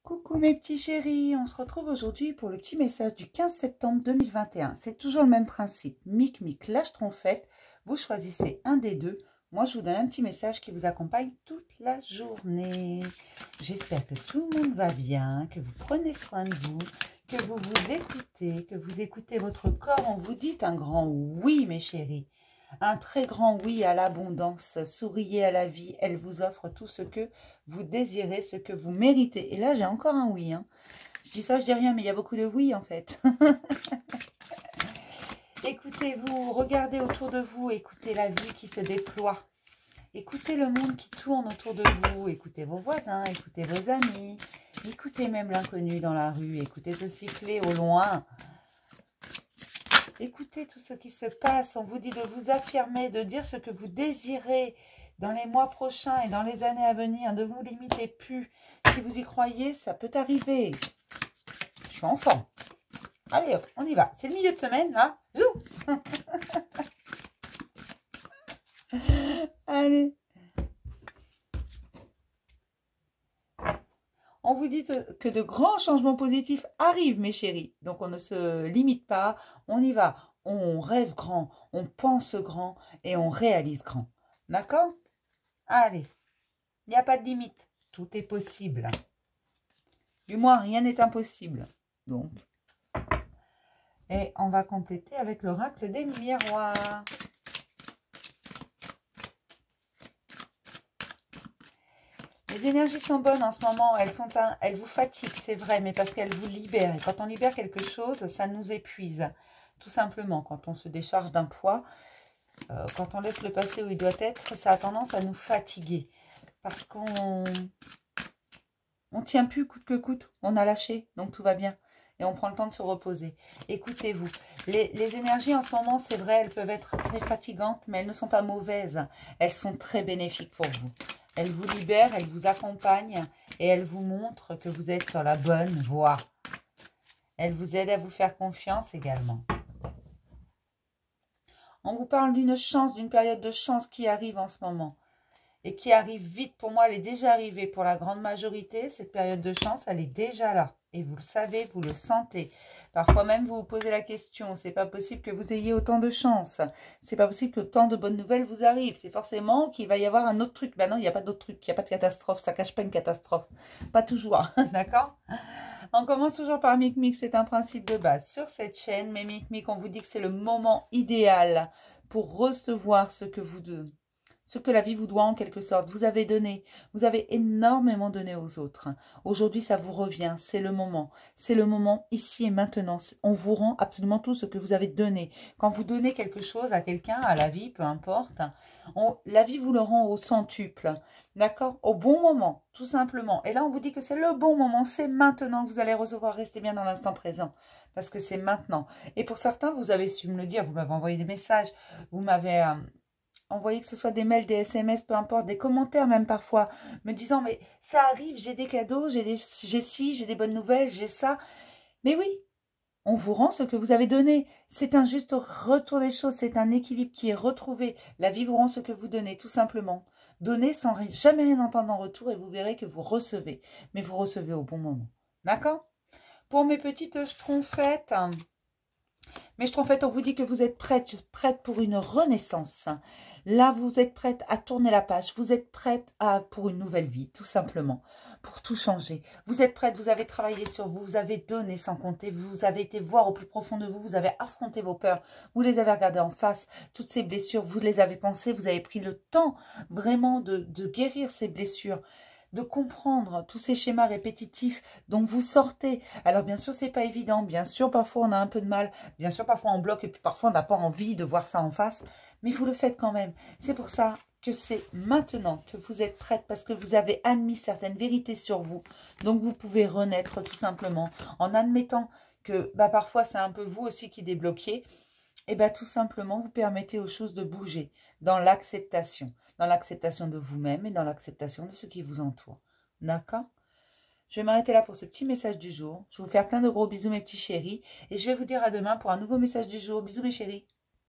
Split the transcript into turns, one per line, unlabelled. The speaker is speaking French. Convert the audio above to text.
Coucou mes petits chéris, on se retrouve aujourd'hui pour le petit message du 15 septembre 2021. C'est toujours le même principe, mic mic lâche tronfette, vous choisissez un des deux. Moi je vous donne un petit message qui vous accompagne toute la journée. J'espère que tout le monde va bien, que vous prenez soin de vous, que vous vous écoutez, que vous écoutez votre corps. On vous dit un grand oui mes chéris. Un très grand oui à l'abondance, souriez à la vie, elle vous offre tout ce que vous désirez, ce que vous méritez. Et là, j'ai encore un oui. Hein. Je dis ça, je dis rien, mais il y a beaucoup de oui en fait. Écoutez-vous, regardez autour de vous, écoutez la vie qui se déploie. Écoutez le monde qui tourne autour de vous, écoutez vos voisins, écoutez vos amis, écoutez même l'inconnu dans la rue, écoutez ce sifflet au loin. Écoutez tout ce qui se passe, on vous dit de vous affirmer, de dire ce que vous désirez dans les mois prochains et dans les années à venir, ne vous limitez plus. Si vous y croyez, ça peut arriver. Je suis enfant. Allez hop, on y va. C'est le milieu de semaine, là. Zou. Allez. On vous dit que de grands changements positifs arrivent, mes chéris. Donc, on ne se limite pas. On y va. On rêve grand, on pense grand et on réalise grand. D'accord? Allez. Il n'y a pas de limite. Tout est possible. Du moins, rien n'est impossible. Donc. Et on va compléter avec l'oracle des miroirs. Les énergies sont bonnes en ce moment, elles vous fatiguent, c'est vrai, mais parce qu'elles vous libèrent. Et quand on libère quelque chose, ça nous épuise. Tout simplement, quand on se décharge d'un poids, quand on laisse le passer où il doit être, ça a tendance à nous fatiguer. Parce qu'on ne tient plus coûte que coûte, on a lâché, donc tout va bien. Et on prend le temps de se reposer. Écoutez-vous, les énergies en ce moment, c'est vrai, elles peuvent être très fatigantes, mais elles ne sont pas mauvaises. Elles sont très bénéfiques pour vous. Elles vous libèrent, elles vous accompagnent et elles vous montrent que vous êtes sur la bonne voie. Elles vous aident à vous faire confiance également. On vous parle d'une chance, d'une période de chance qui arrive en ce moment. Et qui arrive vite. Pour moi, elle est déjà arrivée. Pour la grande majorité, cette période de chance, elle est déjà là. Et vous le savez, vous le sentez. Parfois même, vous vous posez la question, c'est pas possible que vous ayez autant de chance. C'est pas possible que tant de bonnes nouvelles vous arrivent. C'est forcément qu'il va y avoir un autre truc. Ben non, il n'y a pas d'autre truc. Il n'y a pas de catastrophe. Ça cache pas une catastrophe. Pas toujours. D'accord? On commence toujours par Mic Mic. C'est un principe de base sur cette chaîne. Mais Mic Mic, on vous dit que c'est le moment idéal pour recevoir ce que la vie vous doit en quelque sorte. Vous avez donné, vous avez énormément donné aux autres. Aujourd'hui, ça vous revient, c'est le moment. C'est le moment ici et maintenant. On vous rend absolument tout ce que vous avez donné. Quand vous donnez quelque chose à quelqu'un, à la vie, peu importe, la vie vous le rend au centuple. D'accord? Au bon moment, tout simplement. Et là, on vous dit que c'est le bon moment. C'est maintenant que vous allez recevoir. Restez bien dans l'instant présent. Parce que c'est maintenant. Et pour certains, vous avez su me le dire. Vous m'avez envoyé des messages. Vous m'avez... envoyer que ce soit des mails, des SMS, peu importe, des commentaires même parfois, me disant, mais ça arrive, j'ai des cadeaux, j'ai ci, j'ai des bonnes nouvelles, j'ai ça. Mais oui, on vous rend ce que vous avez donné. C'est un juste retour des choses, c'est un équilibre qui est retrouvé. La vie vous rend ce que vous donnez, tout simplement. Donnez sans jamais rien entendre en retour et vous verrez que vous recevez. Mais vous recevez au bon moment. D'accord? Pour mes petites schtroumpfettes... Mais je trouve en fait, on vous dit que vous êtes prête pour une renaissance. Là, vous êtes prête à tourner la page. Vous êtes prête pour une nouvelle vie, tout simplement. Pour tout changer. Vous êtes prête, vous avez travaillé sur vous, vous avez donné sans compter. Vous avez été voir au plus profond de vous, vous avez affronté vos peurs. Vous les avez regardées en face. Toutes ces blessures, vous les avez pensées. Vous avez pris le temps vraiment de guérir ces blessures. De comprendre tous ces schémas répétitifs dont vous sortez. Alors bien sûr, c'est pas évident. Bien sûr, parfois on a un peu de mal. Bien sûr, parfois on bloque et puis parfois on n'a pas envie de voir ça en face. Mais vous le faites quand même. C'est pour ça que c'est maintenant que vous êtes prête parce que vous avez admis certaines vérités sur vous. Donc vous pouvez renaître tout simplement en admettant que parfois c'est un peu vous aussi qui débloquez. Et bien tout simplement, vous permettez aux choses de bouger dans l'acceptation de vous-même et dans l'acceptation de ce qui vous entoure. D'accord? Je vais m'arrêter là pour ce petit message du jour. Je vais vous faire plein de gros bisous mes petits chéris et je vais vous dire à demain pour un nouveau message du jour. Bisous mes chéris.